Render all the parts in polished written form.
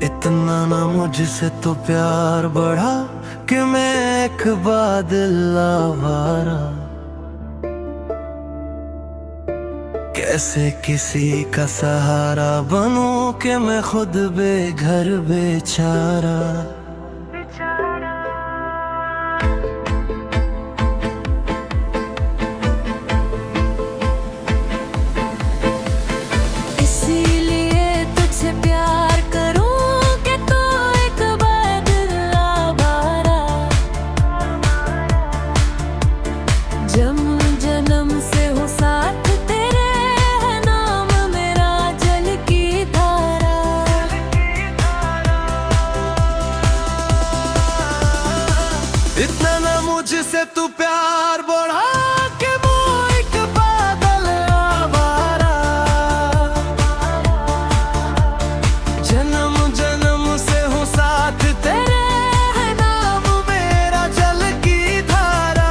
इतना ना मुझसे तो प्यार बढ़ा कि मैं एक बादल आवारा। कैसे किसी का सहारा बनूं कि मैं खुद बेघर बेचारा। जन्म जन्म से हो साथ तेरे, है नाम मेरा जल की धारा। इतना ना मुझसे तू प्यार बढ़ा के वो एक बादल आवारा। जन्म जन्म से हो साथ तेरे, है नाम मेरा जल की धारा।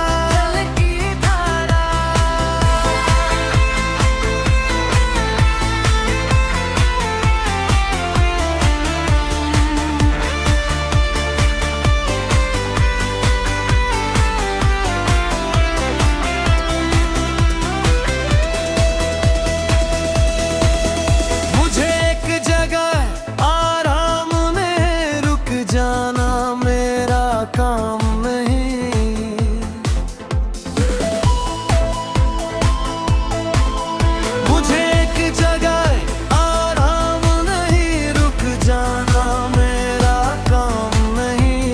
जाना मेरा काम नहीं, मुझे एक जगह आराम नहीं, रुक जाना मेरा काम नहीं।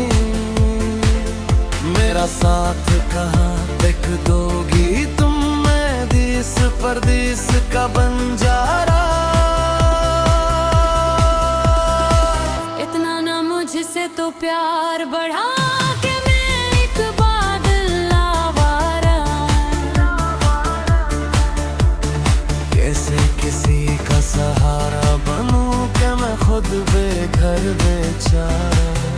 मेरा साथ कहाँ देख दोगी तुम, मैं देश परदेश का बंजारा। मुझसे तो प्यार बढ़ा के मैं एक बादल आवारा। कैसे किसी का सहारा बनूं कि मैं खुद बेघर बेचारा।